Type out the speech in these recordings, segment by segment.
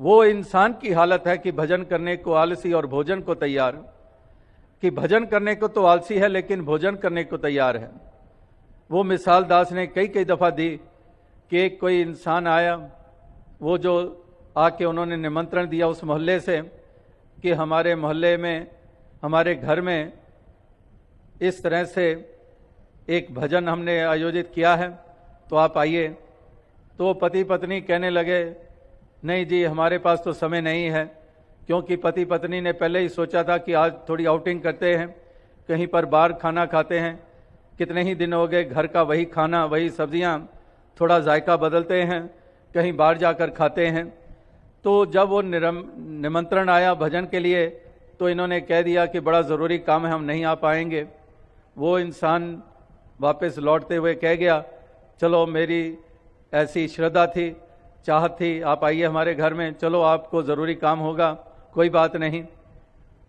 वो इंसान की हालत है कि भजन करने को आलसी और भोजन को तैयार, कि भजन करने को तो आलसी है लेकिन भोजन करने को तैयार है। वो मिसाल दास ने कई कई दफ़ा दी कि एक कोई इंसान आया, वो जो आके उन्होंने निमंत्रण दिया उस मोहल्ले से कि हमारे मोहल्ले में, हमारे घर में इस तरह से एक भजन हमने आयोजित किया है, तो आप आइए। तो पति पत्नी कहने लगे, नहीं जी हमारे पास तो समय नहीं है, क्योंकि पति पत्नी ने पहले ही सोचा था कि आज थोड़ी आउटिंग करते हैं, कहीं पर बाहर खाना खाते हैं। कितने ही दिन हो गए घर का वही खाना, वही सब्जियां, थोड़ा जायका बदलते हैं, कहीं बाहर जाकर खाते हैं। तो जब वो निमंत्रण आया भजन के लिए, तो इन्होंने कह दिया कि बड़ा ज़रूरी काम है, हम नहीं आ पाएंगे। वो इंसान वापस लौटते हुए कह गया, चलो मेरी ऐसी श्रद्धा थी, चाहत थी, आप आइए हमारे घर में, चलो आपको ज़रूरी काम होगा, कोई बात नहीं।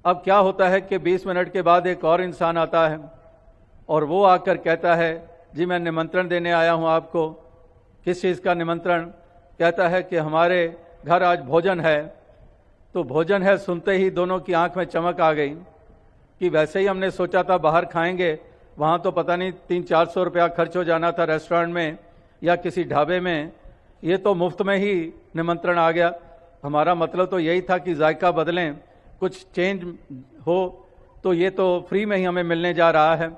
अब क्या होता है कि 20 मिनट के बाद एक और इंसान आता है और वो आकर कहता है, जी मैं निमंत्रण देने आया हूँ आपको। किस चीज़ का निमंत्रण? कहता है कि हमारे घर आज भोजन है। तो भोजन है सुनते ही दोनों की आंख में चमक आ गई कि वैसे ही हमने सोचा था बाहर खाएंगे, वहाँ तो पता नहीं 300-400 रुपया खर्च हो जाना था रेस्टोरेंट में या किसी ढाबे में, ये तो मुफ्त में ही निमंत्रण आ गया। हमारा मतलब तो यही था कि जायका बदलें, कुछ चेंज हो, तो ये तो फ्री में ही हमें मिलने जा रहा है।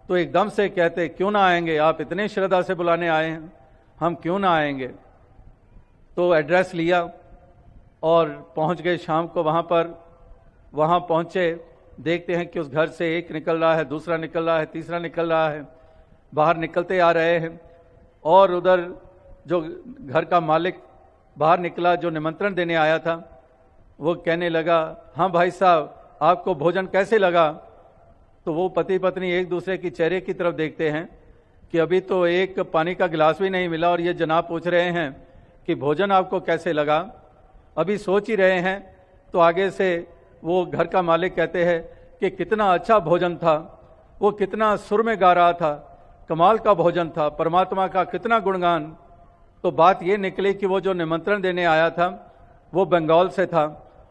तो एकदम से कहते, क्यों ना आएंगे, आप इतने श्रद्धा से बुलाने आए हैं, हम क्यों ना आएंगे। तो एड्रेस लिया और पहुंच गए शाम को वहाँ पर। वहाँ पहुँचे, देखते हैं कि उस घर से एक निकल रहा है, दूसरा निकल रहा है, तीसरा निकल रहा है, बाहर निकलते आ रहे हैं। और उधर जो घर का मालिक बाहर निकला, जो निमंत्रण देने आया था, वो कहने लगा, हाँ भाई साहब आपको भोजन कैसे लगा। तो वो पति पत्नी एक दूसरे की चेहरे की तरफ देखते हैं कि अभी तो एक पानी का गिलास भी नहीं मिला और ये जनाब पूछ रहे हैं कि भोजन आपको कैसे लगा। अभी सोच ही रहे हैं तो आगे से वो घर का मालिक कहते हैं कि कितना अच्छा भोजन था, वो कितना सुर में गा रहा था, कमाल का भोजन था, परमात्मा का कितना गुणगान। तो बात ये निकली कि वो जो निमंत्रण देने आया था वो बंगाल से था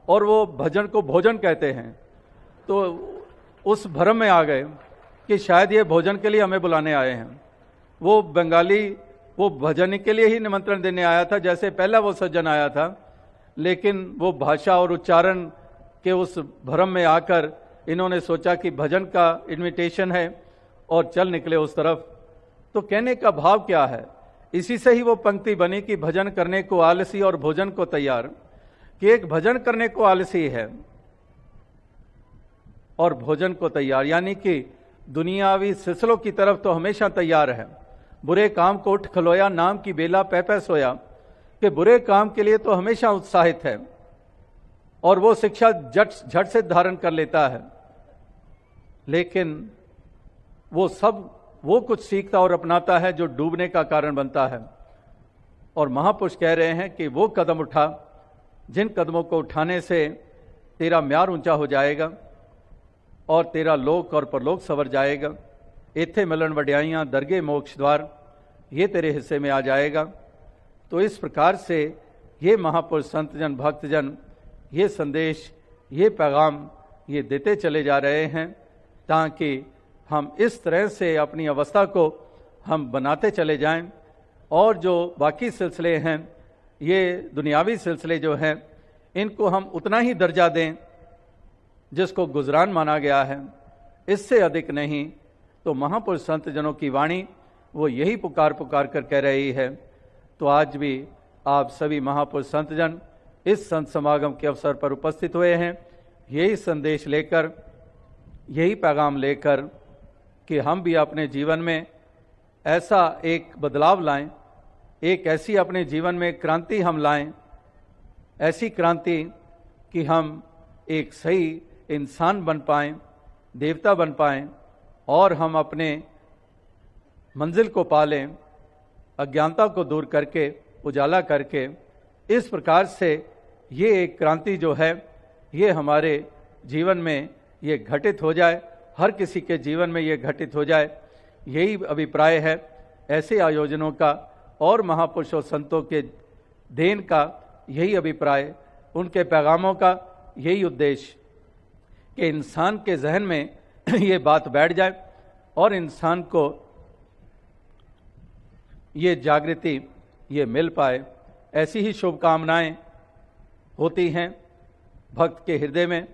और वो भजन को भोजन कहते हैं। तो उस भ्रम में आ गए कि शायद ये भोजन के लिए हमें बुलाने आए हैं। वो बंगाली वो भजन के लिए ही निमंत्रण देने आया था, जैसे पहला वो सज्जन आया था, लेकिन वो भाषा और उच्चारण के उस भ्रम में आकर इन्होंने सोचा कि भजन का इनविटेशन है और चल निकले उस तरफ। तो कहने का भाव क्या है, इसी से ही वो पंक्ति बनी कि भजन करने को आलसी और भोजन को तैयार। कि एक भजन करने को आलसी है और भोजन को तैयार, यानी कि दुनियावी सिलसिलों की तरफ तो हमेशा तैयार है। बुरे काम को उठ खलोया, नाम की बेला पै पै सोया, कि बुरे काम के लिए तो हमेशा उत्साहित है और वो शिक्षा झट से धारण कर लेता है। लेकिन वो कुछ सीखता और अपनाता है जो डूबने का कारण बनता है। और महापुरुष कह रहे हैं कि वो कदम उठा जिन कदमों को उठाने से तेरा म्यार ऊंचा हो जाएगा और तेरा लोक और परलोक सवर जाएगा। इत्थे मिलन वड्याइयां दरगे मोक्ष द्वार, ये तेरे हिस्से में आ जाएगा। तो इस प्रकार से ये महापुरुष संतजन भक्तजन ये संदेश, ये पैगाम ये देते चले जा रहे हैं, ताकि हम इस तरह से अपनी अवस्था को हम बनाते चले जाएं और जो बाकी सिलसिले हैं, ये दुनियावी सिलसिले जो हैं, इनको हम उतना ही दर्जा दें जिसको गुजरान माना गया है, इससे अधिक नहीं। तो महापुरुष संत जनों की वाणी वो यही पुकार कर कह रही है। तो आज भी आप सभी महापुरुष संतजन इस संत समागम के अवसर पर उपस्थित हुए हैं, यही संदेश लेकर, यही पैगाम लेकर कि हम भी अपने जीवन में ऐसा एक बदलाव लाएं, एक ऐसी अपने जीवन में क्रांति हम लाएं, ऐसी क्रांति कि हम एक सही इंसान बन पाएं, देवता बन पाएं और हम अपने मंजिल को पालें, अज्ञानता को दूर करके उजाला करके। इस प्रकार से ये एक क्रांति जो है ये हमारे जीवन में ये घटित हो जाए, हर किसी के जीवन में ये घटित हो जाए, यही अभिप्राय है ऐसे आयोजनों का और महापुरुषों संतों के देन का। यही अभिप्राय उनके पैगामों का यही उद्देश्य कि इंसान के जहन में ये बात बैठ जाए और इंसान को ये जागृति ये मिल पाए। ऐसी ही शुभकामनाएं होती हैं भक्त के हृदय में।